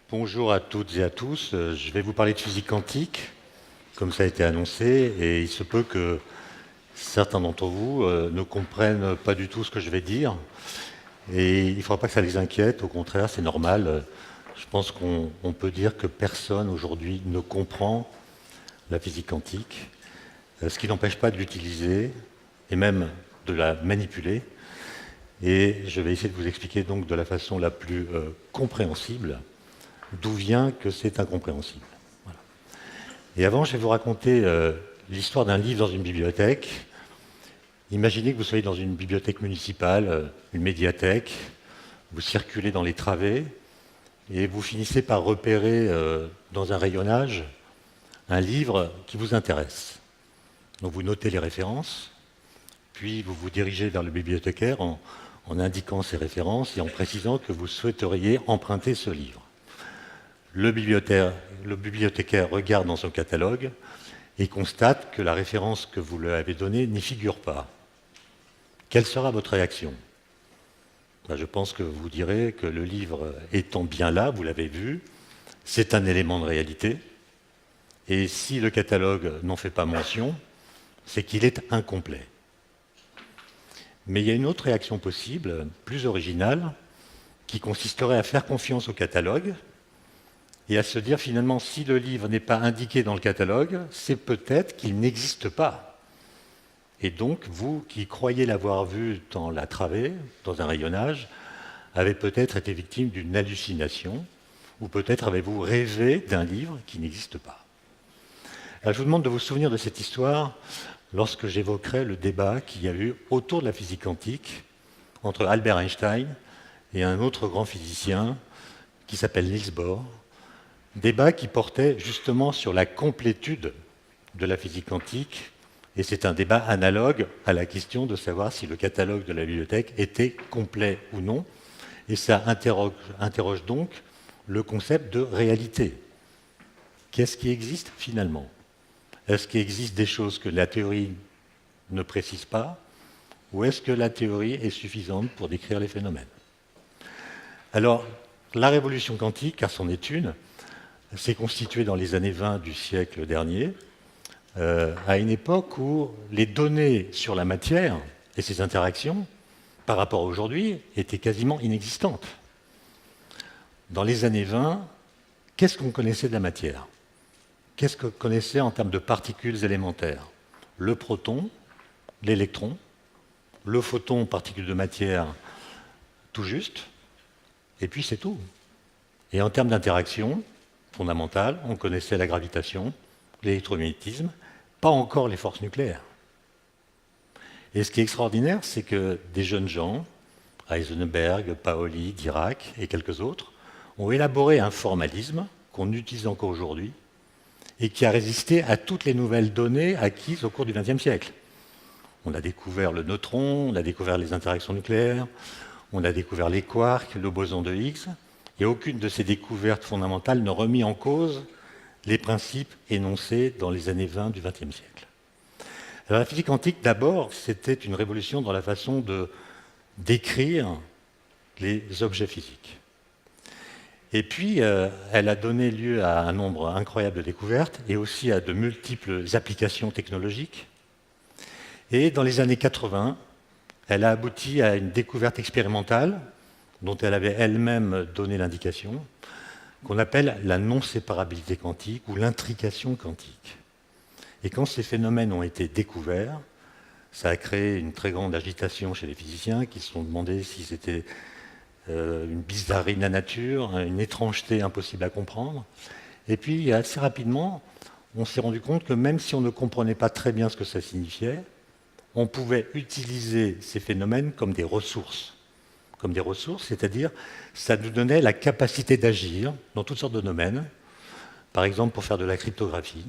Bonjour à toutes et à tous. Je vais vous parler de physique quantique, comme ça a été annoncé, et il se peut que certains d'entre vous ne comprennent pas du tout ce que je vais dire. Et il ne faudra pas que ça les inquiète, au contraire, c'est normal. Je pense qu'on peut dire que personne aujourd'hui ne comprend la physique quantique, ce qui n'empêche pas de l'utiliser et même de la manipuler. Et je vais essayer de vous expliquer donc de la façon la plus compréhensible d'où vient que c'est incompréhensible. Voilà. Et avant, je vais vous raconter l'histoire d'un livre dans une bibliothèque. Imaginez que vous soyez dans une bibliothèque municipale, une médiathèque, vous circulez dans les travées et vous finissez par repérer dans un rayonnage un livre qui vous intéresse. Donc vous notez les références, puis vous vous dirigez vers le bibliothécaire en indiquant ces références et en précisant que vous souhaiteriez emprunter ce livre. Le bibliothécaire regarde dans son catalogue et constate que la référence que vous lui avez donnée n'y figure pas. Quelle sera votre réaction? Je pense que vous direz que le livre étant bien là, vous l'avez vu, c'est un élément de réalité. Et si le catalogue n'en fait pas mention, c'est qu'il est incomplet. Mais il y a une autre réaction possible, plus originale, qui consisterait à faire confiance au catalogue et à se dire finalement, si le livre n'est pas indiqué dans le catalogue, c'est peut-être qu'il n'existe pas. Et donc, vous qui croyez l'avoir vu dans la travée, dans un rayonnage, avez peut-être été victime d'une hallucination, ou peut-être avez-vous rêvé d'un livre qui n'existe pas. Alors, je vous demande de vous souvenir de cette histoire lorsque j'évoquerai le débat qu'il y a eu autour de la physique quantique entre Albert Einstein et un autre grand physicien qui s'appelle Niels Bohr. Débat qui portait justement sur la complétude de la physique quantique, et c'est un débat analogue à la question de savoir si le catalogue de la bibliothèque était complet ou non, et ça interroge donc le concept de réalité. Qu'est-ce qui existe finalement? Est-ce qu'il existe des choses que la théorie ne précise pas, ou est-ce que la théorie est suffisante pour décrire les phénomènes? Alors, la révolution quantique, car c'en est une, s'est constituée dans les années 20 du siècle dernier, à une époque où les données sur la matière et ses interactions, par rapport à aujourd'hui, étaient quasiment inexistantes. Dans les années 20, qu'est-ce qu'on connaissait de la matière? Qu'est-ce qu'on connaissait en termes de particules élémentaires? Le proton, l'électron, le photon, particule de matière, tout juste, et puis c'est tout. Et en termes d'interaction fondamentale, on connaissait la gravitation, l'électromagnétisme, pas encore les forces nucléaires. Et ce qui est extraordinaire, c'est que des jeunes gens, Heisenberg, Paoli, Dirac et quelques autres, ont élaboré un formalisme qu'on utilise encore aujourd'hui et qui a résisté à toutes les nouvelles données acquises au cours du XXe siècle. On a découvert le neutron, on a découvert les interactions nucléaires, on a découvert les quarks, le boson de Higgs, et aucune de ces découvertes fondamentales ne remet en cause les principes énoncés dans les années 20 du XXe siècle. Alors la physique quantique, d'abord, c'était une révolution dans la façon de décrire les objets physiques. Et puis, elle a donné lieu à un nombre incroyable de découvertes et aussi à de multiples applications technologiques. Et dans les années 80, elle a abouti à une découverte expérimentale dont elle avait elle-même donné l'indication, qu'on appelle la non-séparabilité quantique ou l'intrication quantique. Et quand ces phénomènes ont été découverts, ça a créé une très grande agitation chez les physiciens qui se sont demandé si c'était une bizarrerie de la nature, une étrangeté impossible à comprendre. Et puis, assez rapidement, on s'est rendu compte que même si on ne comprenait pas très bien ce que ça signifiait, on pouvait utiliser ces phénomènes comme des ressources. Comme des ressources, c'est-à-dire ça nous donnait la capacité d'agir dans toutes sortes de domaines, par exemple pour faire de la cryptographie,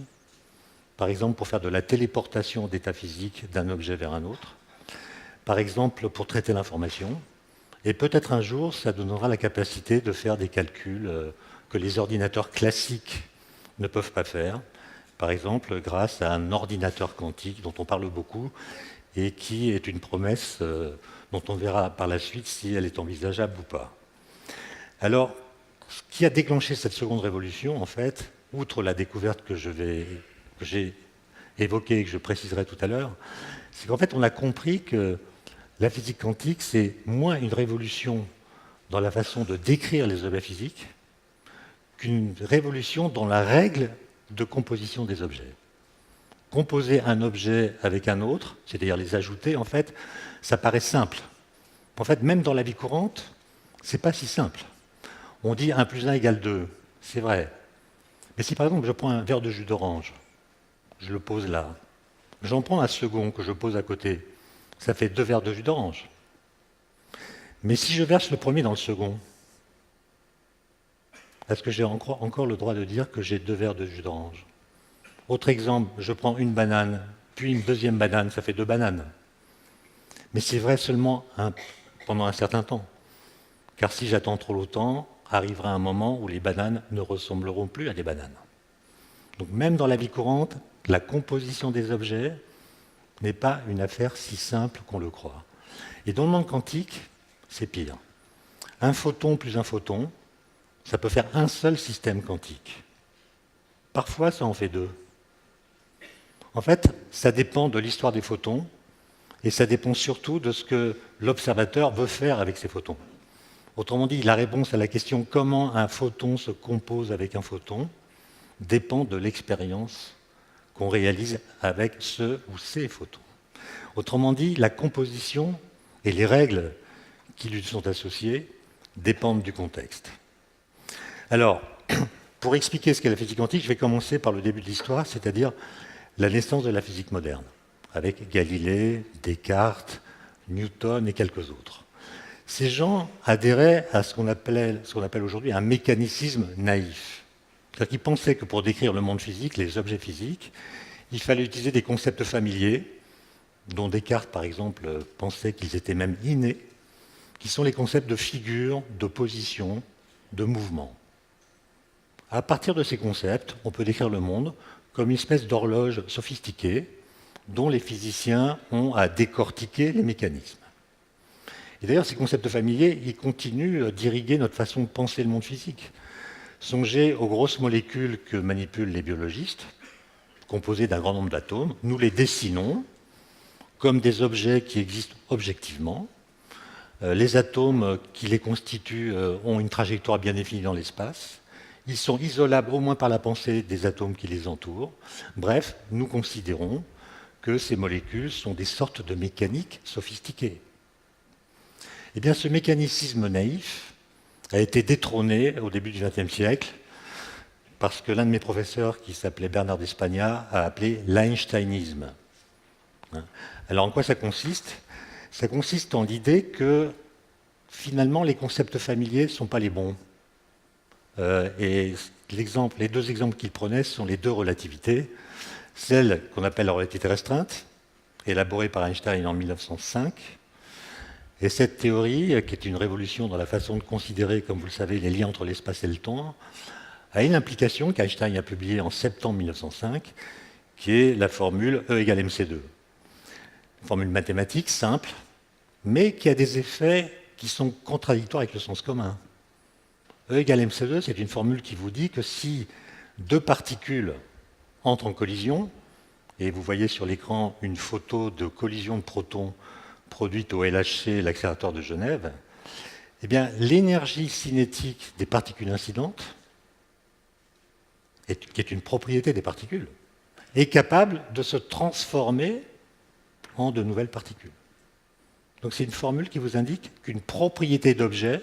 par exemple pour faire de la téléportation d'état physique d'un objet vers un autre, par exemple pour traiter l'information, et peut-être un jour ça donnera la capacité de faire des calculs que les ordinateurs classiques ne peuvent pas faire, par exemple grâce à un ordinateur quantique dont on parle beaucoup et qui est une promesse dont on verra par la suite si elle est envisageable ou pas. Alors, Ce qui a déclenché cette seconde révolution, en fait, outre la découverte que j'ai évoquée et que je préciserai tout à l'heure, c'est qu'en fait, on a compris que la physique quantique, c'est moins une révolution dans la façon de décrire les objets physiques qu'une révolution dans la règle de composition des objets. Composer un objet avec un autre, c'est-à-dire les ajouter, en fait, ça paraît simple. En fait, même dans la vie courante, c'est pas si simple. On dit 1 plus 1 égale 2, c'est vrai. Mais si par exemple je prends un verre de jus d'orange, je le pose là, j'en prends un second que je pose à côté, ça fait 2 verres de jus d'orange. Mais si je verse le premier dans le second, est-ce que j'ai encore le droit de dire que j'ai 2 verres de jus d'orange? Autre exemple, je prends une banane, puis une deuxième banane, ça fait 2 bananes. Mais c'est vrai seulement pendant un certain temps. Car si j'attends trop longtemps, arrivera un moment où les bananes ne ressembleront plus à des bananes. Donc même dans la vie courante, la composition des objets n'est pas une affaire si simple qu'on le croit. Et dans le monde quantique, c'est pire. Un photon plus un photon, ça peut faire un seul système quantique. Parfois, ça en fait 2. En fait, ça dépend de l'histoire des photons et ça dépend surtout de ce que l'observateur veut faire avec ces photons. Autrement dit, la réponse à la question comment un photon se compose avec un photon dépend de l'expérience qu'on réalise avec ce ou ces photons. Autrement dit, la composition et les règles qui lui sont associées dépendent du contexte. Alors, pour expliquer ce qu'est la physique quantique, je vais commencer par le début de l'histoire, c'est-à-dire la naissance de la physique moderne, avec Galilée, Descartes, Newton et quelques autres. Ces gens adhéraient à ce qu'on appelle aujourd'hui un mécanicisme naïf. C'est-à-dire qu'ils pensaient que pour décrire le monde physique, les objets physiques, il fallait utiliser des concepts familiers, dont Descartes, par exemple, pensait qu'ils étaient même innés, qui sont les concepts de figure, de position, de mouvement. À partir de ces concepts, on peut décrire le monde comme une espèce d'horloge sophistiquée dont les physiciens ont à décortiquer les mécanismes. Et d'ailleurs, ces concepts familiers, ils continuent d'irriguer notre façon de penser le monde physique. Songez aux grosses molécules que manipulent les biologistes, composées d'un grand nombre d'atomes. Nous les dessinons comme des objets qui existent objectivement. Les atomes qui les constituent ont une trajectoire bien définie dans l'espace. Ils sont isolables au moins par la pensée des atomes qui les entourent. Bref, nous considérons que ces molécules sont des sortes de mécaniques sophistiquées. Eh bien, ce mécanicisme naïf a été détrôné au début du XXe siècle parce que l'un de mes professeurs, qui s'appelait Bernard d'Espagna, a appelé l'einsteinisme. Alors, en quoi ça consiste? Ça consiste en l'idée que, finalement, les concepts familiers ne sont pas les bons. Et les 2 exemples qu'il prenait sont les 2 relativités. Celle qu'on appelle la relativité restreinte, élaborée par Einstein en 1905, et cette théorie, qui est une révolution dans la façon de considérer, comme vous le savez, les liens entre l'espace et le temps, a une implication qu'Einstein a publiée en septembre 1905, qui est la formule E égale mc2. Une formule mathématique simple, mais qui a des effets qui sont contradictoires avec le sens commun. E égale mc2, c'est une formule qui vous dit que si 2 particules entrent en collision, et vous voyez sur l'écran une photo de collision de protons produite au LHC, l'accélérateur de Genève, eh bien, l'énergie cinétique des particules incidentes, qui est une propriété des particules, est capable de se transformer en de nouvelles particules. Donc c'est une formule qui vous indique qu'une propriété d'objet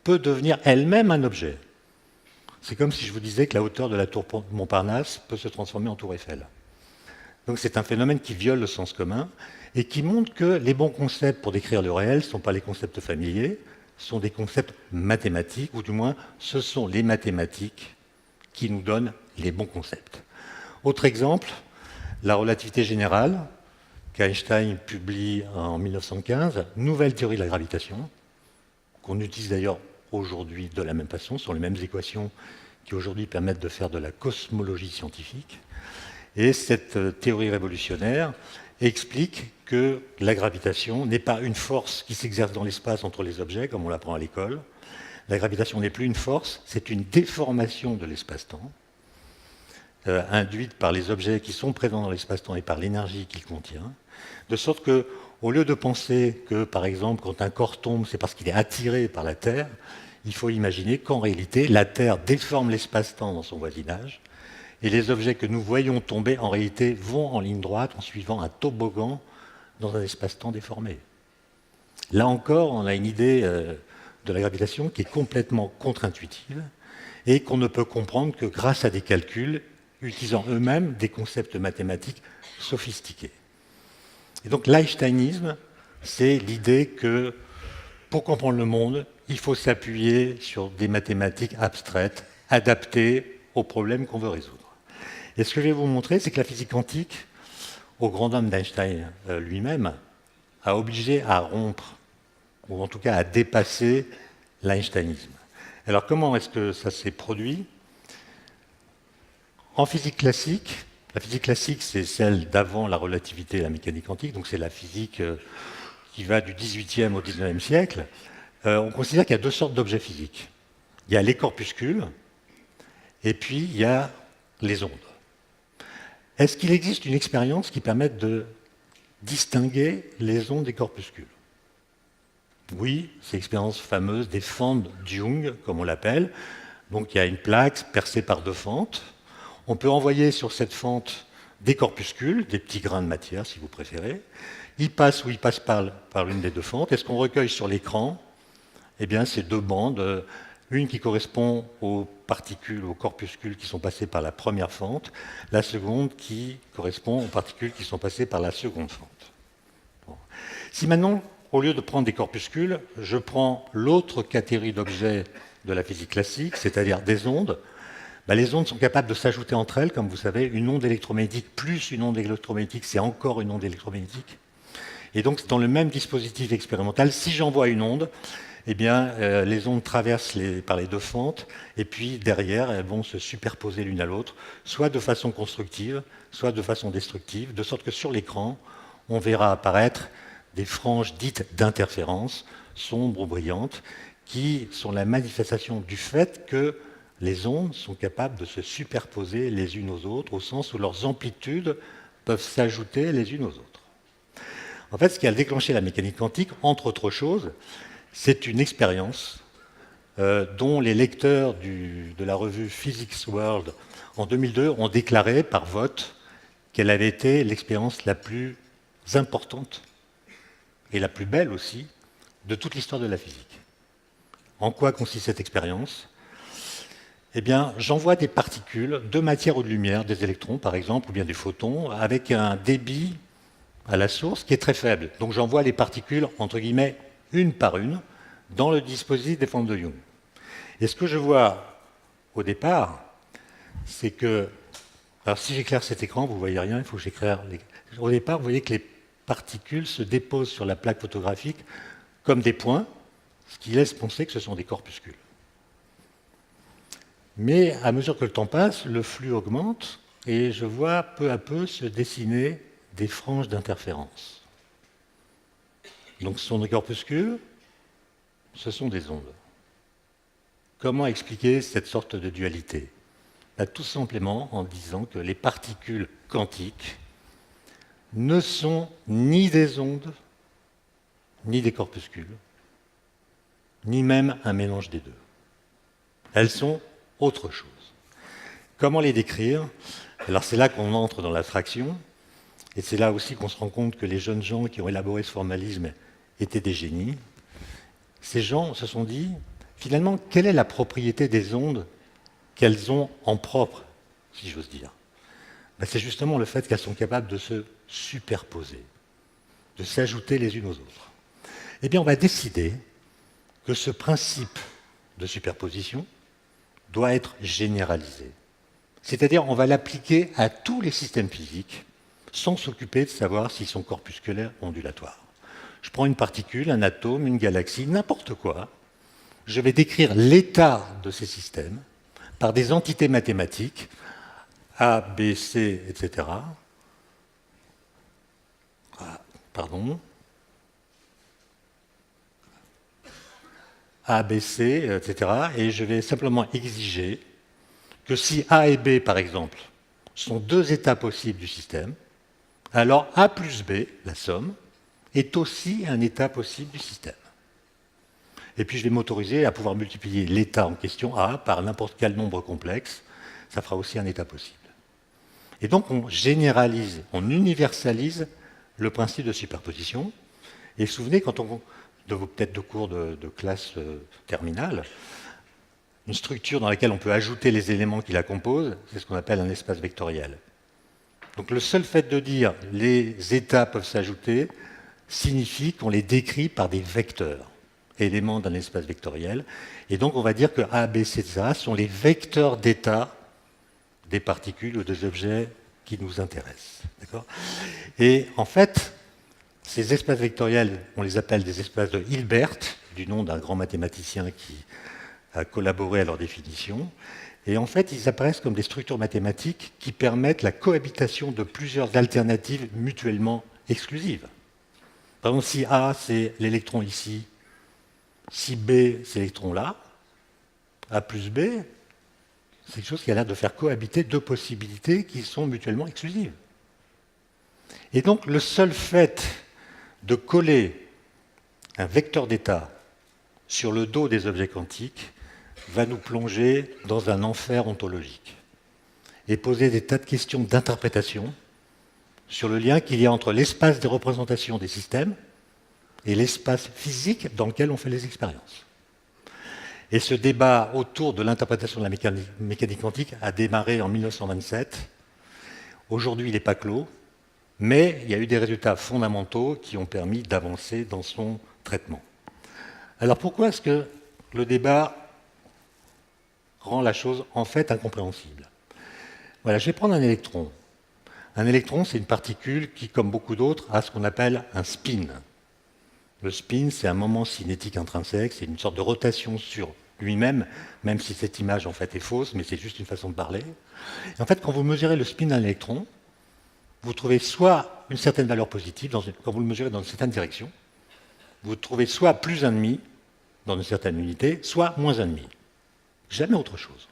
peut devenir elle-même un objet. C'est comme si je vous disais que la hauteur de la tour Montparnasse peut se transformer en tour Eiffel. Donc c'est un phénomène qui viole le sens commun et qui montre que les bons concepts pour décrire le réel ne sont pas les concepts familiers, sont des concepts mathématiques, ou du moins ce sont les mathématiques qui nous donnent les bons concepts. Autre exemple, la relativité générale, qu'Einstein publie en 1915, nouvelle théorie de la gravitation, qu'on utilise d'ailleurs aujourd'hui de la même façon, ce sont les mêmes équations qui aujourd'hui permettent de faire de la cosmologie scientifique. Et cette théorie révolutionnaire explique que la gravitation n'est pas une force qui s'exerce dans l'espace entre les objets, comme on l'apprend à l'école, La gravitation n'est plus une force, c'est une déformation de l'espace-temps, induite par les objets qui sont présents dans l'espace-temps et par l'énergie qu'il contient, de sorte que, au lieu de penser que, par exemple, quand un corps tombe, c'est parce qu'il est attiré par la Terre, il faut imaginer qu'en réalité, la Terre déforme l'espace-temps dans son voisinage, et les objets que nous voyons tomber, en réalité, vont en ligne droite en suivant un toboggan dans un espace-temps déformé. Là encore, on a une idée de la gravitation qui est complètement contre-intuitive et qu'on ne peut comprendre que grâce à des calculs utilisant eux-mêmes des concepts mathématiques sophistiqués. Et donc l'einsteinisme, c'est l'idée que pour comprendre le monde, il faut s'appuyer sur des mathématiques abstraites, adaptées aux problèmes qu'on veut résoudre. Et ce que je vais vous montrer, c'est que la physique quantique, au grand dam d'Einstein lui-même, a obligé à rompre, ou en tout cas à dépasser l'einsteinisme. Alors comment est-ce que ça s'est produit? En physique classique, la physique classique, c'est celle d'avant la relativité et la mécanique quantique, donc c'est la physique qui va du XVIIIe au XIXe siècle. On considère qu'il y a deux sortes d'objets physiques. Il y a les corpuscules, et puis il y a les ondes. Est-ce qu'il existe une expérience qui permette de distinguer les ondes des corpuscules? Oui, c'est l'expérience fameuse des fentes Young, comme on l'appelle. Donc il y a une plaque percée par deux fentes. On peut envoyer sur cette fente des corpuscules, des petits grains de matière si vous préférez. Ils passent ou ils passent par l'une des deux fentes. Et ce qu'on recueille sur l'écran, eh bien, c'est deux bandes. Une qui correspond aux particules, aux corpuscules qui sont passés par la première fente, la seconde qui correspond aux particules qui sont passées par la seconde fente. Bon. Si maintenant, au lieu de prendre des corpuscules, je prends l'autre catégorie d'objets de la physique classique, c'est-à-dire des ondes, les ondes sont capables de s'ajouter entre elles. Comme vous savez, une onde électromagnétique plus une onde électromagnétique, c'est encore une onde électromagnétique. Et donc, dans le même dispositif expérimental, si j'envoie une onde, eh bien, les ondes traversent par les deux fentes, et puis derrière, elles vont se superposer l'une à l'autre, soit de façon constructive, soit de façon destructive, de sorte que sur l'écran, on verra apparaître des franges dites d'interférence, sombres ou brillantes, qui sont la manifestation du fait que les ondes sont capables de se superposer les unes aux autres, au sens où leurs amplitudes peuvent s'ajouter les unes aux autres. En fait, ce qui a déclenché la mécanique quantique, entre autres choses, c'est une expérience dont les lecteurs de la revue Physics World en 2002 ont déclaré par vote qu'elle avait été l'expérience la plus importante et la plus belle aussi de toute l'histoire de la physique. En quoi consiste cette expérience? Eh bien, j'envoie des particules de matière ou de lumière, des électrons par exemple, ou bien des photons, avec un débit à la source qui est très faible. Donc j'envoie les particules, entre guillemets, une par une, dans le dispositif des fentes de Young. Et ce que je vois au départ, c'est que, alors si j'éclaire cet écran, vous ne voyez rien, il faut que j'éclaire. Au départ, vous voyez que les particules se déposent sur la plaque photographique comme des points, ce qui laisse penser que ce sont des corpuscules. Mais à mesure que le temps passe, le flux augmente et je vois peu à peu se dessiner des franges d'interférence. Donc ce sont des corpuscules, ce sont des ondes. Comment expliquer cette sorte de dualité? Tout simplement en disant que les particules quantiques ne sont ni des ondes, ni des corpuscules, ni même un mélange des deux. Elles sont autre chose. Comment les décrire? Alors c'est là qu'on entre dans l'abstraction, et c'est là aussi qu'on se rend compte que les jeunes gens qui ont élaboré ce formalisme étaient des génies. Ces gens se sont dit, finalement, quelle est la propriété des ondes qu'elles ont en propre, si j'ose dire? C'est justement le fait qu'elles sont capables de se superposer, de s'ajouter les unes aux autres. Eh bien, on va décider que ce principe de superposition doit être généralisé. C'est-à-dire, on va l'appliquer à tous les systèmes physiques, sans s'occuper de savoir s'ils sont corpusculaires ou ondulatoires. Je prends une particule, un atome, une galaxie, n'importe quoi. Je vais décrire l'état de ces systèmes par des entités mathématiques, A, B, C, etc. Ah, pardon. A, B, C, etc. Et je vais simplement exiger que si A et B, par exemple, sont deux états possibles du système, alors A plus B, la somme, est aussi un état possible du système. Et puis je vais m'autoriser à pouvoir multiplier l'état en question A par n'importe quel nombre complexe. Ça fera aussi un état possible. Et donc on généralise, on universalise le principe de superposition. Et vous vous souvenez, quand on, peut-être de cours de classe terminale, une structure dans laquelle on peut ajouter les éléments qui la composent, c'est ce qu'on appelle un espace vectoriel. Donc le seul fait de dire les états peuvent s'ajouter signifie qu'on les décrit par des vecteurs, éléments d'un espace vectoriel. Et donc on va dire que A, B, C, etc. sont les vecteurs d'état des particules ou des objets qui nous intéressent. Et en fait, ces espaces vectoriels, on les appelle des espaces de Hilbert, du nom d'un grand mathématicien qui a collaboré à leur définition. Et en fait, ils apparaissent comme des structures mathématiques qui permettent la cohabitation de plusieurs alternatives mutuellement exclusives. Par exemple, si A, c'est l'électron ici, si B, c'est l'électron là, A plus B, c'est quelque chose qui a l'air de faire cohabiter deux possibilités qui sont mutuellement exclusives. Et donc, le seul fait de coller un vecteur d'état sur le dos des objets quantiques va nous plonger dans un enfer ontologique et poser des tas de questions d'interprétation sur le lien qu'il y a entre l'espace des représentations des systèmes et l'espace physique dans lequel on fait les expériences. Et ce débat autour de l'interprétation de la mécanique quantique a démarré en 1927. Aujourd'hui, il n'est pas clos, mais il y a eu des résultats fondamentaux qui ont permis d'avancer dans son traitement. Alors pourquoi est-ce que le débat rend la chose en fait incompréhensible? Voilà, je vais prendre un électron. Un électron, c'est une particule qui, comme beaucoup d'autres, a ce qu'on appelle un spin. Le spin, c'est un moment cinétique intrinsèque, c'est une sorte de rotation sur lui-même, même si cette image en fait est fausse, mais c'est juste une façon de parler. Et en fait, quand vous mesurez le spin d'un électron, vous trouvez soit une certaine valeur positive, quand vous le mesurez dans une certaine direction, vous trouvez soit plus 1,5 dans une certaine unité, soit moins 1,5. Jamais autre chose.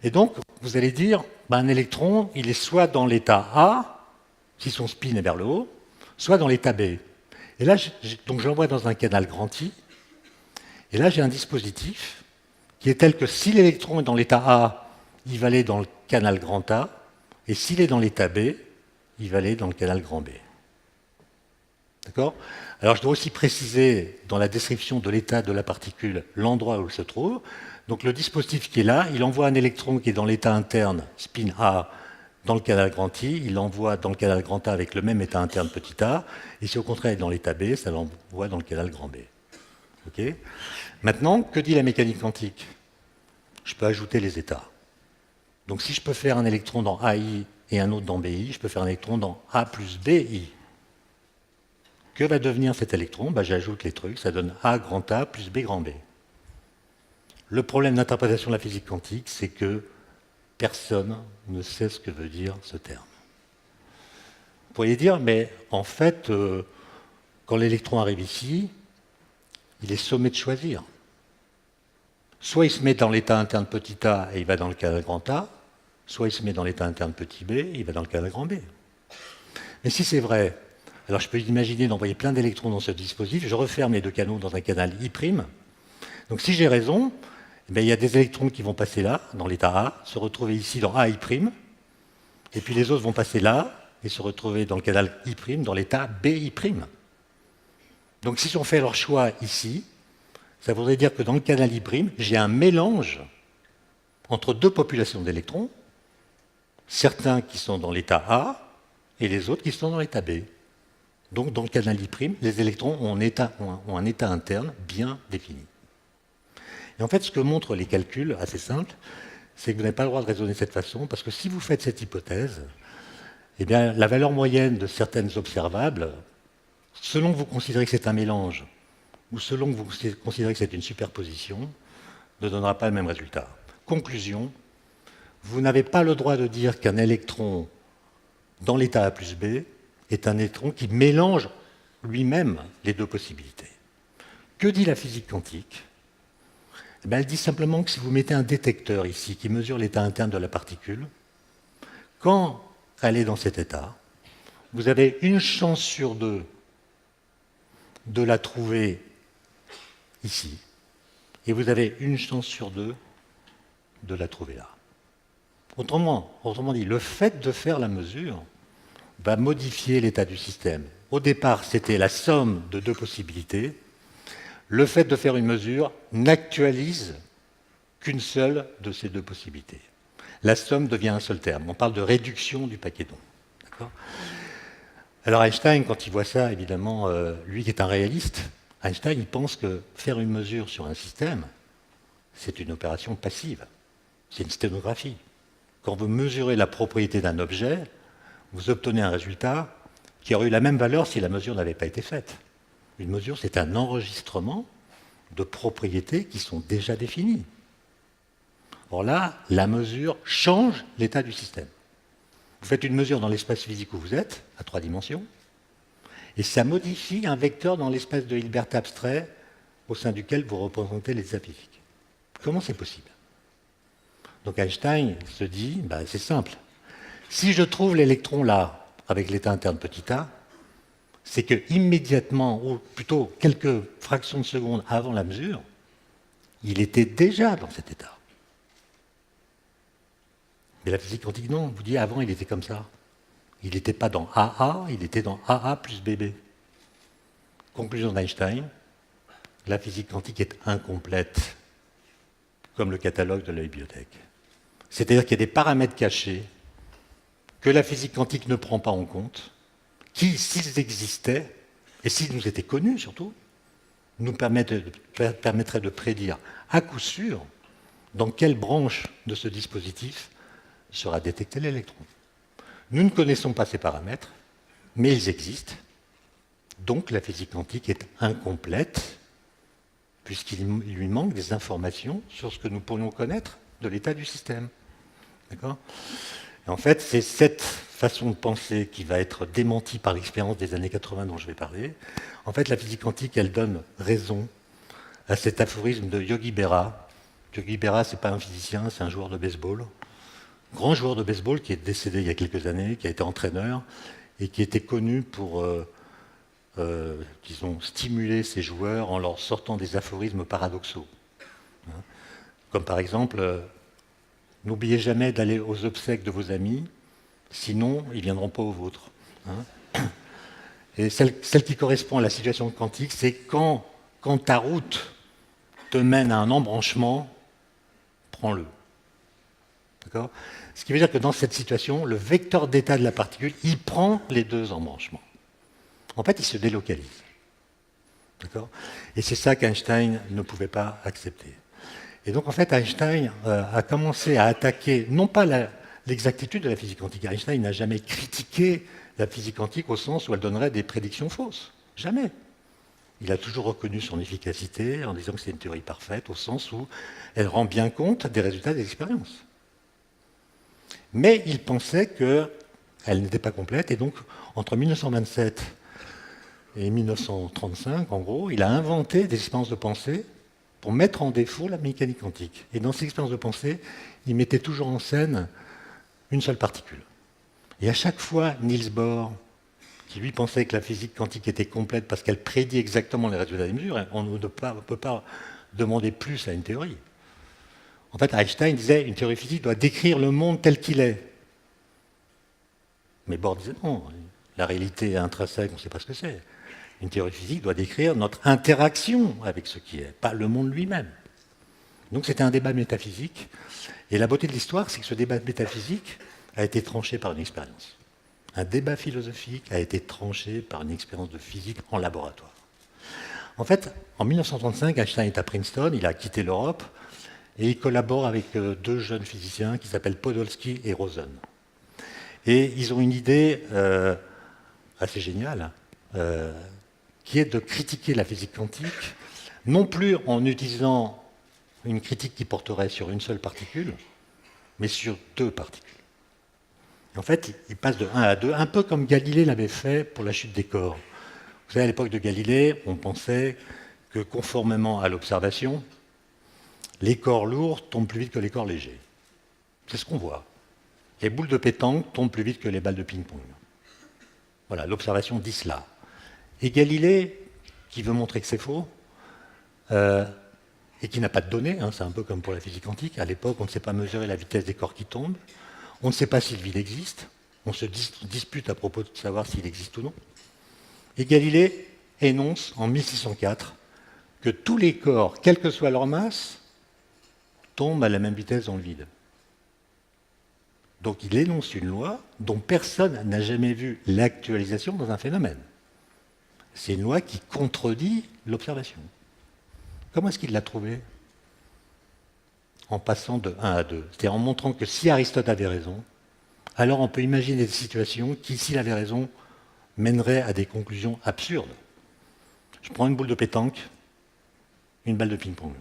Et donc, vous allez dire, un électron, il est soit dans l'état A, si son spin est vers le haut, soit dans l'état B. Et là, donc je l'envoie dans un canal grand I, et là j'ai un dispositif qui est tel que si l'électron est dans l'état A, il va aller dans le canal grand A, et s'il est dans l'état B, il va aller dans le canal grand B. D'accord? Alors je dois aussi préciser dans la description de l'état de la particule l'endroit où elle se trouve. Donc le dispositif qui est là, il envoie un électron qui est dans l'état interne, spin A, dans le canal grand I, il l'envoie dans le canal grand A avec le même état interne petit a, et si au contraire il est dans l'état B, ça l'envoie dans le canal grand B. Okay. Maintenant, que dit la mécanique quantique? Je peux ajouter les états. Donc si je peux faire un électron dans AI et un autre dans BI, je peux faire un électron dans A plus BI. Que va devenir cet électron? J'ajoute les trucs, ça donne A grand A plus B grand B. Le problème d'interprétation de la physique quantique, c'est que personne ne sait ce que veut dire ce terme. Vous pourriez dire, mais en fait, quand l'électron arrive ici, il est sommé de choisir. Soit il se met dans l'état interne petit a et il va dans le canal grand A, soit il se met dans l'état interne petit b et il va dans le canal grand B. Mais si c'est vrai, alors je peux imaginer d'envoyer plein d'électrons dans ce dispositif, je referme les deux canaux dans un canal I'. Donc si j'ai raison, il y a des électrons qui vont passer là, dans l'état A, se retrouver ici dans AI', et puis les autres vont passer là et se retrouver dans le canal I', dans l'état BI'. Donc si on fait leur choix ici, ça voudrait dire que dans le canal I', j'ai un mélange entre deux populations d'électrons, certains qui sont dans l'état A et les autres qui sont dans l'état B. Donc dans le canal I', les électrons ont un état interne bien défini. Et en fait, ce que montrent les calculs, assez simples, c'est que vous n'avez pas le droit de raisonner de cette façon, parce que si vous faites cette hypothèse, eh bien, la valeur moyenne de certaines observables, selon que vous considérez que c'est un mélange, ou selon que vous considérez que c'est une superposition, ne donnera pas le même résultat. Conclusion, vous n'avez pas le droit de dire qu'un électron dans l'état A plus B est un électron qui mélange lui-même les deux possibilités. Que dit la physique quantique? Eh bien, elle dit simplement que si vous mettez un détecteur ici qui mesure l'état interne de la particule, quand elle est dans cet état, vous avez une chance sur deux de la trouver ici, et vous avez une chance sur deux de la trouver là. Autrement dit, le fait de faire la mesure va modifier l'état du système. Au départ, c'était la somme de deux possibilités. Le fait de faire une mesure n'actualise qu'une seule de ces deux possibilités. La somme devient un seul terme. On parle de réduction du paquet d'ondes. D'accord ? Alors Einstein, quand il voit ça, évidemment, lui qui est un réaliste, Einstein, il pense que faire une mesure sur un système, c'est une opération passive. C'est une sténographie. Quand vous mesurez la propriété d'un objet, vous obtenez un résultat qui aurait eu la même valeur si la mesure n'avait pas été faite. Une mesure, c'est un enregistrement de propriétés qui sont déjà définies. Or là, la mesure change l'état du système. Vous faites une mesure dans l'espace physique où vous êtes, à 3 dimensions, et ça modifie un vecteur dans l'espace de Hilbert abstrait au sein duquel vous représentez l'état physique. Comment c'est possible? Donc Einstein se dit, c'est simple. Si je trouve l'électron là, avec l'état interne petit a, c'est que immédiatement, ou plutôt quelques fractions de secondes avant la mesure, il était déjà dans cet état. Mais la physique quantique, non, vous dit avant il était comme ça. Il n'était pas dans AA, il était dans AA plus BB. Conclusion d'Einstein, la physique quantique est incomplète, comme le catalogue de la bibliothèque. C'est-à-dire qu'il y a des paramètres cachés que la physique quantique ne prend pas en compte, qui, s'ils existaient, et s'ils nous étaient connus surtout, nous permettraient de prédire à coup sûr dans quelle branche de ce dispositif sera détecté l'électron. Nous ne connaissons pas ces paramètres, mais ils existent. Donc la physique quantique est incomplète, puisqu'il lui manque des informations sur ce que nous pourrions connaître de l'état du système. D'accord ? Et en fait, c'est cette façon de penser qui va être démentie par l'expérience des années 80 dont je vais parler. En fait, la physique quantique, elle donne raison à cet aphorisme de Yogi Berra. Yogi Berra, ce n'est pas un physicien, c'est un joueur de baseball. Grand joueur de baseball qui est décédé il y a quelques années, qui a été entraîneur et qui était connu pour, disons, stimuler ses joueurs en leur sortant des aphorismes paradoxaux. Comme par exemple, n'oubliez jamais d'aller aux obsèques de vos amis, sinon ils ne viendront pas aux vôtres. Et celle qui correspond à la situation quantique, c'est quand ta route te mène à un embranchement, prends-le. D'accord ? Ce qui veut dire que dans cette situation, le vecteur d'état de la particule, il prend les deux embranchements. En fait, il se délocalise. D'accord ? Et c'est ça qu'Einstein ne pouvait pas accepter. Et donc, en fait, Einstein a commencé à attaquer, non pas l'exactitude de la physique quantique. Einstein n'a jamais critiqué la physique quantique au sens où elle donnerait des prédictions fausses. Jamais. Il a toujours reconnu son efficacité en disant que c'est une théorie parfaite, au sens où elle rend bien compte des résultats des expériences. Mais il pensait qu'elle n'était pas complète, et donc, entre 1927 et 1935, en gros, il a inventé des expériences de pensée pour mettre en défaut la mécanique quantique. Et dans ces expériences de pensée, il mettait toujours en scène une seule particule. Et à chaque fois, Niels Bohr, qui lui pensait que la physique quantique était complète parce qu'elle prédit exactement les résultats des mesures, on ne peut pas demander plus à une théorie. En fait, Einstein disait une théorie physique doit décrire le monde tel qu'il est. Mais Bohr disait non, la réalité est intrinsèque, on ne sait pas ce que c'est. Une théorie physique doit décrire notre interaction avec ce qui est, pas le monde lui-même. Donc c'était un débat métaphysique. Et la beauté de l'histoire, c'est que ce débat métaphysique a été tranché par une expérience. Un débat philosophique a été tranché par une expérience de physique en laboratoire. En fait, en 1935, Einstein est à Princeton, il a quitté l'Europe, et il collabore avec deux jeunes physiciens qui s'appellent Podolsky et Rosen. Et ils ont une idée assez géniale, qui est de critiquer la physique quantique, non plus en utilisant une critique qui porterait sur une seule particule, mais sur deux particules. Et en fait, ils passent de 1 à 2, un peu comme Galilée l'avait fait pour la chute des corps. Vous savez, à l'époque de Galilée, on pensait que conformément à l'observation, les corps lourds tombent plus vite que les corps légers. C'est ce qu'on voit. Les boules de pétanque tombent plus vite que les balles de ping-pong. Voilà, l'observation dit cela. Et Galilée, qui veut montrer que c'est faux, et qui n'a pas de données, hein, c'est un peu comme pour la physique quantique, à l'époque on ne sait pas mesurer la vitesse des corps qui tombent, on ne sait pas si le vide existe, on se dispute à propos de savoir s'il existe ou non. Et Galilée énonce en 1604 que tous les corps, quelle que soit leur masse, tombent à la même vitesse dans le vide. Donc il énonce une loi dont personne n'a jamais vu l'actualisation dans un phénomène. C'est une loi qui contredit l'observation. Comment est-ce qu'il l'a trouvée? En passant de 1 à 2. C'est-à-dire en montrant que si Aristote avait raison, alors on peut imaginer des situations qui, s'il avait raison, mèneraient à des conclusions absurdes. Je prends une boule de pétanque, une balle de ping-pong.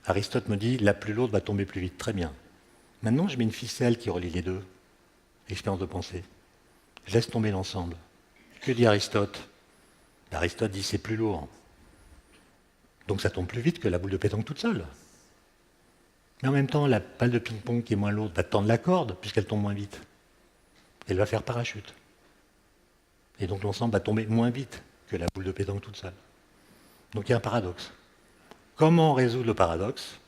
Aristote me dit, la plus lourde va tomber plus vite. Très bien. Maintenant, je mets une ficelle qui relie les deux. Expérience de pensée. Je laisse tomber l'ensemble. Que dit Aristote? Aristote dit, c'est plus lourd. Donc ça tombe plus vite que la boule de pétanque toute seule. Mais en même temps, la balle de ping-pong qui est moins lourde va tendre la corde, puisqu'elle tombe moins vite. Elle va faire parachute. Et donc l'ensemble va tomber moins vite que la boule de pétanque toute seule. Donc il y a un paradoxe. Comment résoudre le paradoxe?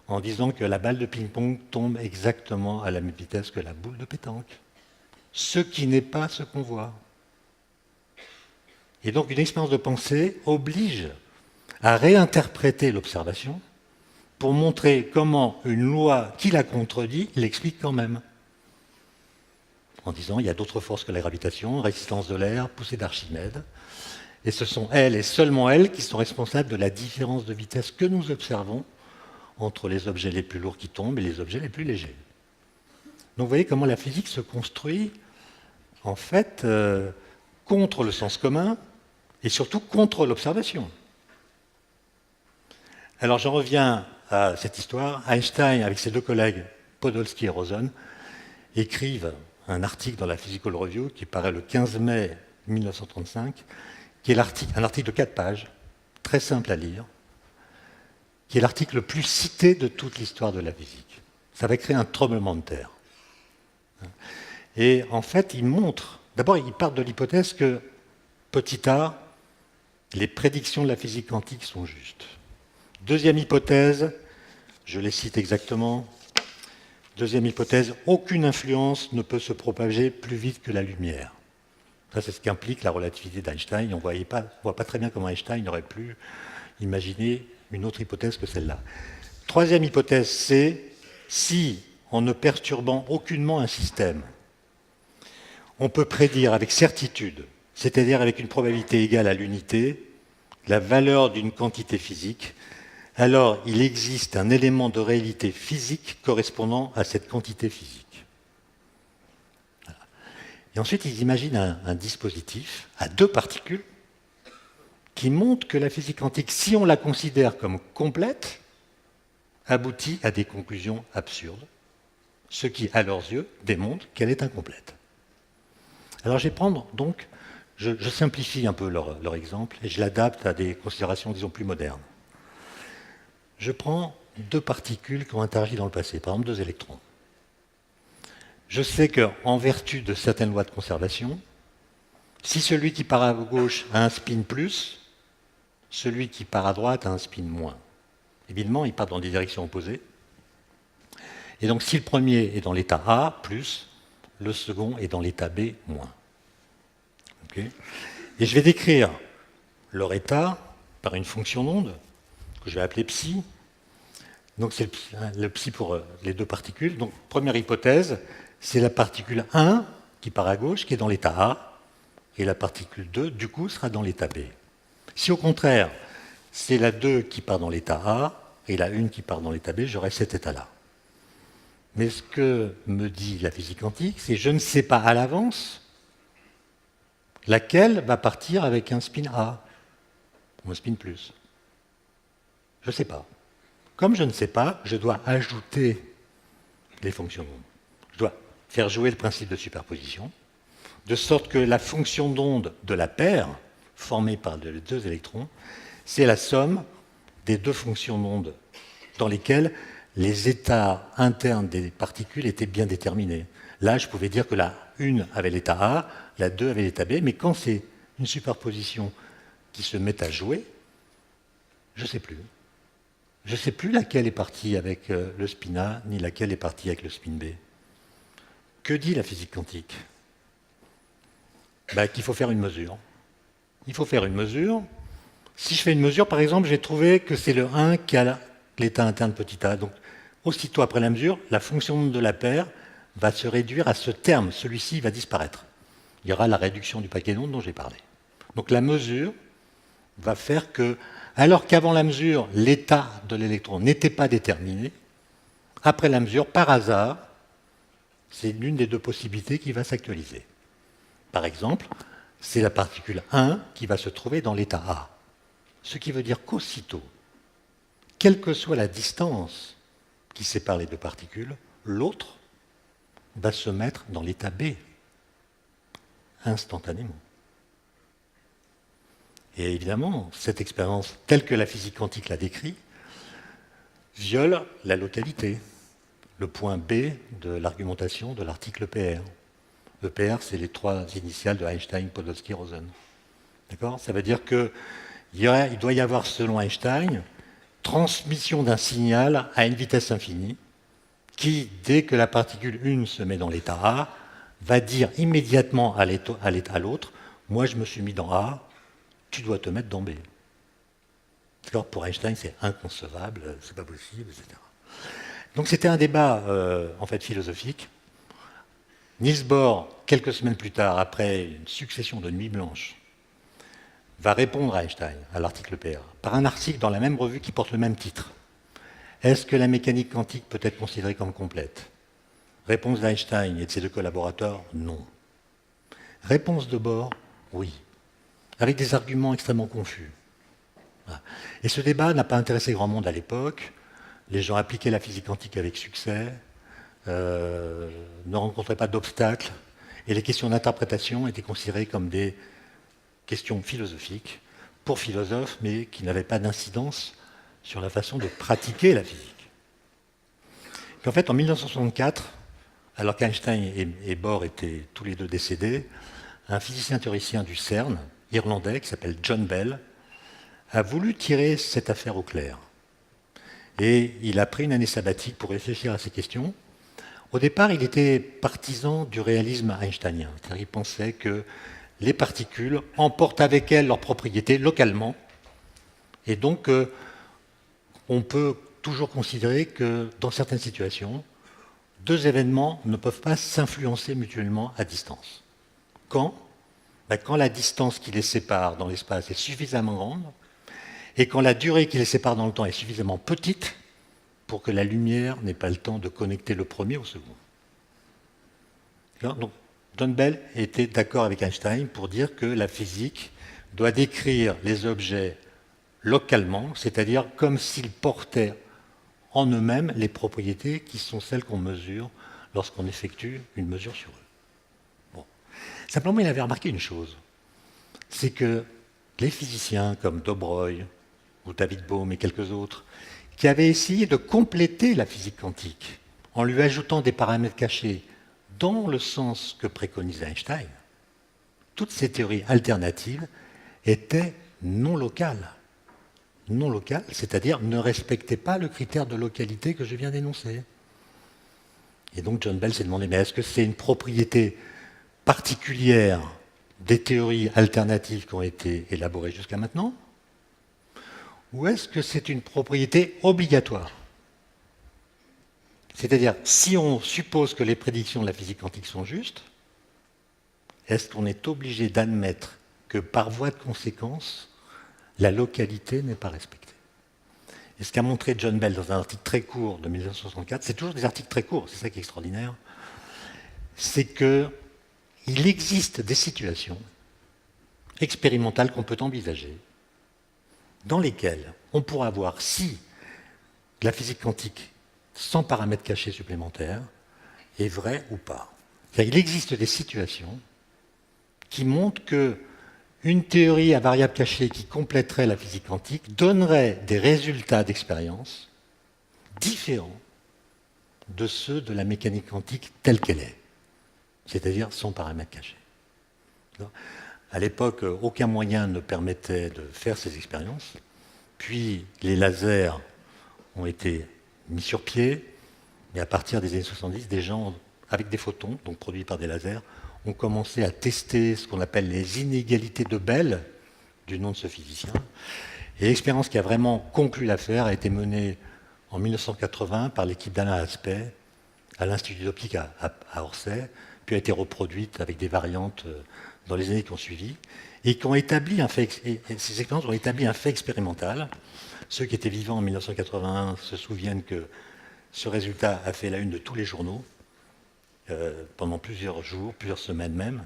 En disant que la balle de ping-pong tombe exactement à la même vitesse que la boule de pétanque. Ce qui n'est pas ce qu'on voit. Et donc une expérience de pensée oblige à réinterpréter l'observation pour montrer comment une loi qui la contredit l'explique quand même. En disant, il y a d'autres forces que la gravitation, résistance de l'air, poussée d'Archimède, et ce sont elles et seulement elles qui sont responsables de la différence de vitesse que nous observons entre les objets les plus lourds qui tombent et les objets les plus légers. Donc vous voyez comment la physique se construit, en fait, contre le sens commun et surtout contre l'observation. Alors j'en reviens à cette histoire. Einstein, avec ses deux collègues, Podolsky et Rosen, écrivent un article dans la Physical Review qui paraît le 15 mai 1935, qui est un article de 4 pages, très simple à lire, qui est l'article le plus cité de toute l'histoire de la physique. Ça va créer un tremblement de terre. Et en fait, il montre, d'abord il part de l'hypothèse que, petit a, les prédictions de la physique quantique sont justes. Deuxième hypothèse, je les cite exactement, deuxième hypothèse, aucune influence ne peut se propager plus vite que la lumière. Ça, c'est ce qu'implique la relativité d'Einstein. On ne voit pas très bien comment Einstein aurait pu imaginer une autre hypothèse que celle-là. Troisième hypothèse, c'est si, en ne perturbant aucunement un système, on peut prédire avec certitude, c'est-à-dire avec une probabilité égale à l'unité, la valeur d'une quantité physique, alors il existe un élément de réalité physique correspondant à cette quantité physique. Voilà. Et ensuite, ils imaginent un dispositif à deux particules qui montre que la physique quantique, si on la considère comme complète, aboutit à des conclusions absurdes, ce qui, à leurs yeux, démontre qu'elle est incomplète. Alors je vais prendre donc, je simplifie un peu leur exemple et je l'adapte à des considérations, disons, plus modernes. Je prends deux particules qui ont interagi dans le passé, par exemple deux électrons. Je sais qu'en vertu de certaines lois de conservation, si celui qui part à gauche a un spin plus, celui qui part à droite a un spin moins. Évidemment, ils partent dans des directions opposées. Et donc, si le premier est dans l'état A, plus, le second est dans l'état B, moins. Okay. Et je vais décrire leur état par une fonction d'onde, que je vais appeler psi. Donc, c'est le psi pour les deux particules. Donc, première hypothèse, c'est la particule 1 qui part à gauche, qui est dans l'état A, et la particule 2, du coup, sera dans l'état B. Si au contraire, c'est la 2 qui part dans l'état A et la 1 qui part dans l'état B, j'aurai cet état-là. Mais ce que me dit la physique quantique, c'est que je ne sais pas à l'avance laquelle va partir avec un spin A ou un spin plus. Je ne sais pas. Comme je ne sais pas, je dois ajouter les fonctions d'onde. Je dois faire jouer le principe de superposition, de sorte que la fonction d'onde de la paire, formée par les deux électrons, c'est la somme des deux fonctions d'onde dans lesquels les états internes des particules étaient bien déterminés. Là, je pouvais dire que la 1 avait l'état A, la 2 avait l'état B, mais quand c'est une superposition qui se met à jouer, je ne sais plus. Je ne sais plus laquelle est partie avec le spin A, ni laquelle est partie avec le spin B. Que dit la physique quantique? Qu'il faut faire une mesure. Il faut faire une mesure. Si je fais une mesure, par exemple, j'ai trouvé que c'est le 1 qui a l'état interne petit a. Donc, aussitôt après la mesure, la fonction de la paire va se réduire à ce terme. Celui-ci va disparaître. Il y aura la réduction du paquet d'ondes dont j'ai parlé. Donc la mesure va faire que, alors qu'avant la mesure, l'état de l'électron n'était pas déterminé, après la mesure, par hasard, c'est l'une des deux possibilités qui va s'actualiser. Par exemple, c'est la particule 1 qui va se trouver dans l'état A. Ce qui veut dire qu'aussitôt, quelle que soit la distance qui sépare les deux particules, l'autre va se mettre dans l'état B, instantanément. Et évidemment, cette expérience, telle que la physique quantique l'a décrit, viole la localité, le point B de l'argumentation de l'article EPR. EPR, c'est les 3 initiales de Einstein, Podolsky, Rosen. D'accord? Ça veut dire qu'il doit y avoir, selon Einstein, transmission d'un signal à une vitesse infinie, qui, dès que la particule 1 se met dans l'état A, va dire immédiatement à l'autre, moi je me suis mis dans A, tu dois te mettre dans B. D'accord? Pour Einstein, c'est inconcevable, c'est pas possible, etc. Donc c'était un débat en fait philosophique. Niels Bohr, quelques semaines plus tard, après une succession de nuits blanches, va répondre à Einstein, à l'article PR, par un article dans la même revue qui porte le même titre. Est-ce que la mécanique quantique peut être considérée comme complète? Réponse d'Einstein et de ses deux collaborateurs, non. Réponse de Bohr, oui, avec des arguments extrêmement confus. Voilà. Et ce débat n'a pas intéressé grand monde à l'époque. Les gens appliquaient la physique quantique avec succès, ne rencontraient pas d'obstacles, et les questions d'interprétation étaient considérées comme des questions philosophiques, pour philosophes, mais qui n'avaient pas d'incidence sur la façon de pratiquer la physique. Puis en fait, en 1964, alors qu'Einstein et Bohr étaient tous les deux décédés, un physicien théoricien du CERN, irlandais, qui s'appelle John Bell, a voulu tirer cette affaire au clair. Et il a pris une année sabbatique pour réfléchir à ces questions. Au départ, il était partisan du réalisme einsteinien, c'est-à-dire il pensait que les particules emportent avec elles leurs propriétés localement, et donc on peut toujours considérer que dans certaines situations, deux événements ne peuvent pas s'influencer mutuellement à distance. Quand? Quand la distance qui les sépare dans l'espace est suffisamment grande, et quand la durée qui les sépare dans le temps est suffisamment petite pour que la lumière n'ait pas le temps de connecter le premier au second. Donc, John Bell était d'accord avec Einstein pour dire que la physique doit décrire les objets localement, c'est-à-dire comme s'ils portaient en eux-mêmes les propriétés qui sont celles qu'on mesure lorsqu'on effectue une mesure sur eux. Bon. Simplement, il avait remarqué une chose, c'est que les physiciens comme Dobroj ou David Bohm et quelques autres, qui avaient essayé de compléter la physique quantique en lui ajoutant des paramètres cachés dans le sens que préconisait Einstein, toutes ces théories alternatives étaient non locales. Non locales, c'est-à-dire ne respectaient pas le critère de localité que je viens d'énoncer. Et donc John Bell s'est demandé, mais est-ce que c'est une propriété particulière des théories alternatives qui ont été élaborées jusqu'à maintenant? Ou est-ce que c'est une propriété obligatoire? C'est-à-dire, si on suppose que les prédictions de la physique quantique sont justes, est-ce qu'on est obligé d'admettre que par voie de conséquence, la localité n'est pas respectée? Et ce qu'a montré John Bell dans un article très court de 1964, c'est toujours des articles très courts, c'est ça qui est extraordinaire, c'est qu'il existe des situations expérimentales qu'on peut envisager, dans lesquelles on pourra voir si la physique quantique, sans paramètres cachés supplémentaires, est vraie ou pas. Il existe des situations qui montrent qu'une théorie à variable cachée qui compléterait la physique quantique donnerait des résultats d'expérience différents de ceux de la mécanique quantique telle qu'elle est, c'est-à-dire sans paramètres cachés. À l'époque, aucun moyen ne permettait de faire ces expériences. Puis les lasers ont été mis sur pied, et à partir des années 70, des gens avec des photons, donc produits par des lasers, ont commencé à tester ce qu'on appelle les inégalités de Bell, du nom de ce physicien. Et l'expérience qui a vraiment conclu l'affaire a été menée en 1980 par l'équipe d'Alain Aspect à l'Institut d'optique à Orsay, puis a été reproduite avec des variantes dans les années qui ont suivi, et qui ont établi un fait, et ces expériences ont établi un fait expérimental. Ceux qui étaient vivants en 1981 se souviennent que ce résultat a fait la une de tous les journaux pendant plusieurs jours, plusieurs semaines même,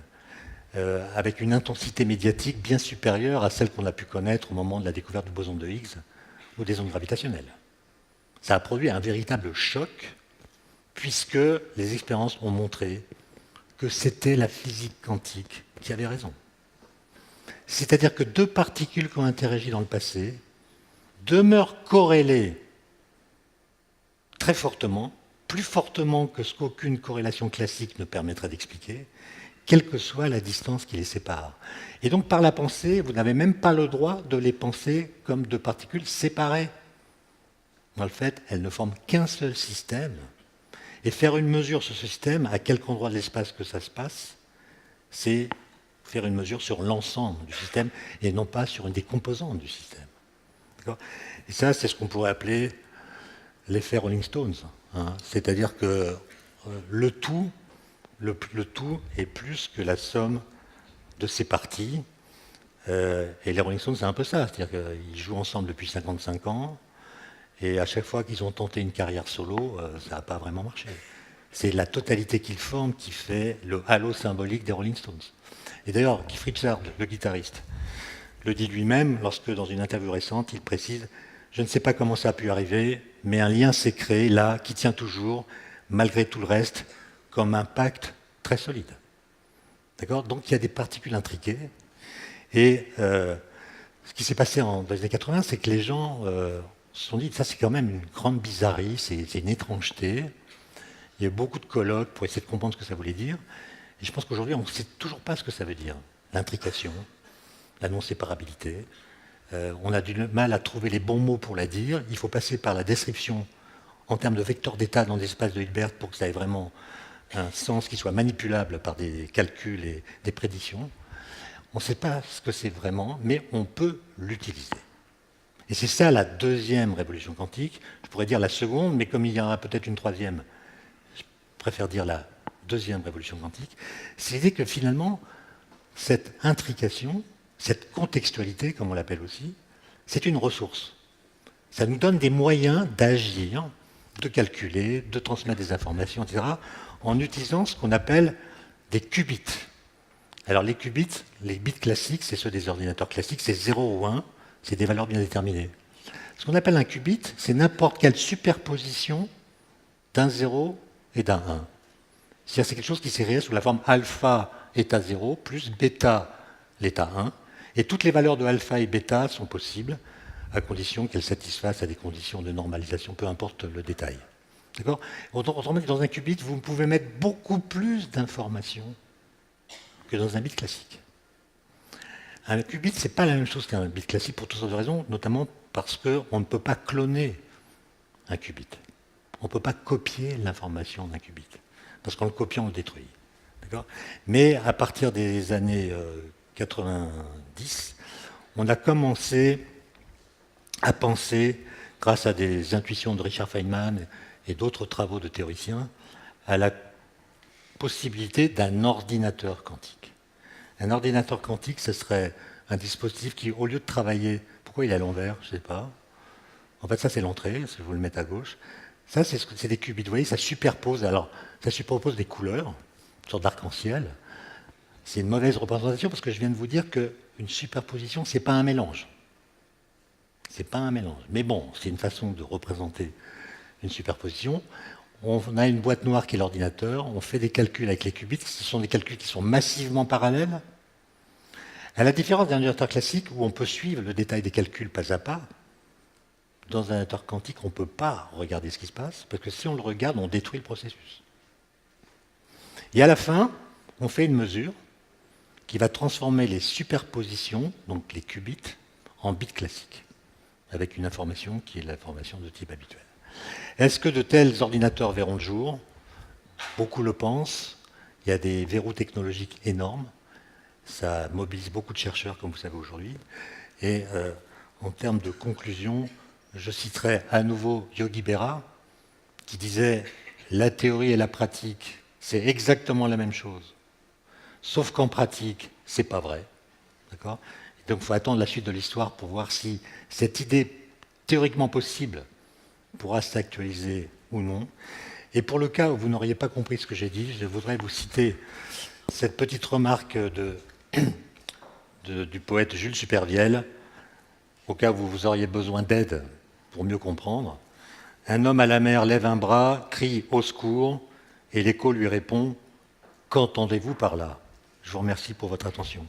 avec une intensité médiatique bien supérieure à celle qu'on a pu connaître au moment de la découverte du boson de Higgs ou des ondes gravitationnelles. Ça a produit un véritable choc, puisque les expériences ont montré que c'était la physique quantique qui avait raison. C'est-à-dire que deux particules qui ont interagi dans le passé demeurent corrélées très fortement, plus fortement que ce qu'aucune corrélation classique ne permettrait d'expliquer, quelle que soit la distance qui les sépare. Et donc par la pensée, vous n'avez même pas le droit de les penser comme deux particules séparées. Dans le fait, elles ne forment qu'un seul système. Et faire une mesure sur ce système, à quelque endroit de l'espace que ça se passe, c'est faire une mesure sur l'ensemble du système et non pas sur une des composantes du système. Et ça, c'est ce qu'on pourrait appeler l'effet Rolling Stones. Hein. C'est-à-dire que le tout est plus que la somme de ses parties. Et les Rolling Stones, c'est un peu ça. C'est-à-dire qu'ils jouent ensemble depuis 55 ans. Et à chaque fois qu'ils ont tenté une carrière solo, ça n'a pas vraiment marché. C'est la totalité qu'ils forment qui fait le halo symbolique des Rolling Stones. Et d'ailleurs, Keith Richards, le guitariste, le dit lui-même lorsque, dans une interview récente, il précise « Je ne sais pas comment ça a pu arriver, mais un lien s'est créé là, qui tient toujours, malgré tout le reste, comme un pacte très solide. » D'accord ? Donc il y a des particules intriquées. Et ce qui s'est passé dans les années 80, c'est que les gens se sont dit, ça c'est quand même une grande bizarrerie, c'est une étrangeté. Il y a eu beaucoup de colloques pour essayer de comprendre ce que ça voulait dire. Et je pense qu'aujourd'hui, on ne sait toujours pas ce que ça veut dire. L'intrication, la non-séparabilité. On a du mal à trouver les bons mots pour la dire. Il faut passer par la description en termes de vecteurs d'état dans l'espace de Hilbert pour que ça ait vraiment un sens qui soit manipulable par des calculs et des prédictions. On ne sait pas ce que c'est vraiment, mais on peut l'utiliser. Et c'est ça la deuxième révolution quantique. Je pourrais dire la seconde, mais comme il y en a peut-être une troisième, je préfère dire la deuxième révolution quantique. C'est l'idée que finalement, cette intrication, cette contextualité, comme on l'appelle aussi, c'est une ressource. Ça nous donne des moyens d'agir, de calculer, de transmettre des informations, etc., en utilisant ce qu'on appelle des qubits. Alors les qubits, les bits classiques, c'est ceux des ordinateurs classiques, c'est 0 ou 1, c'est des valeurs bien déterminées. Ce qu'on appelle un qubit, c'est n'importe quelle superposition d'un 0 et d'un 1. C'est-à-dire c'est quelque chose qui s'est réel sous la forme alpha état 0 plus bêta l'état 1. Et toutes les valeurs de alpha et bêta sont possibles à condition qu'elles satisfassent à des conditions de normalisation, peu importe le détail. D'accord ? Autrement dit, dans un qubit, vous pouvez mettre beaucoup plus d'informations que dans un bit classique. Un qubit, ce n'est pas la même chose qu'un bit classique pour toutes sortes de raisons, notamment parce qu'on ne peut pas cloner un qubit. On ne peut pas copier l'information d'un qubit, parce qu'en le copiant, on le détruit. Mais à partir des années 90, on a commencé à penser, grâce à des intuitions de Richard Feynman et d'autres travaux de théoriciens, à la possibilité d'un ordinateur quantique. Un ordinateur quantique, ce serait un dispositif qui, au lieu de travailler... Pourquoi il est à l'envers? Je ne sais pas. En fait, ça, c'est l'entrée, si vous le mettez à gauche. Ça, c'est des qubits. Vous voyez, ça superpose. Alors, ça superpose des couleurs, une sorte d'arc-en-ciel. C'est une mauvaise représentation parce que je viens de vous dire qu'une superposition, ce n'est pas un mélange. C'est pas un mélange. Mais bon, c'est une façon de représenter une superposition. On a une boîte noire qui est l'ordinateur, on fait des calculs avec les qubits, ce sont des calculs qui sont massivement parallèles. À la différence d'un ordinateur classique où on peut suivre le détail des calculs pas à pas, dans un ordinateur quantique, on ne peut pas regarder ce qui se passe, parce que si on le regarde, on détruit le processus. Et à la fin, on fait une mesure qui va transformer les superpositions, donc les qubits, en bits classiques, avec une information qui est l'information de type habituel. Est-ce que de tels ordinateurs verront le jour? Beaucoup le pensent. Il y a des verrous technologiques énormes. Ça mobilise beaucoup de chercheurs, comme vous savez aujourd'hui. Et en termes de conclusion, je citerai à nouveau Yogi Berra, qui disait « La théorie et la pratique, c'est exactement la même chose. Sauf qu'en pratique, c'est pas vrai. » D'accord ? Donc il faut attendre la suite de l'histoire pour voir si cette idée théoriquement possible pourra s'actualiser ou non. Et pour le cas où vous n'auriez pas compris ce que j'ai dit, je voudrais vous citer cette petite remarque du poète Jules Supervielle, au cas où vous auriez besoin d'aide pour mieux comprendre. Un homme à la mer lève un bras, crie au secours, et l'écho lui répond « Qu'entendez-vous par là ?» Je vous remercie pour votre attention.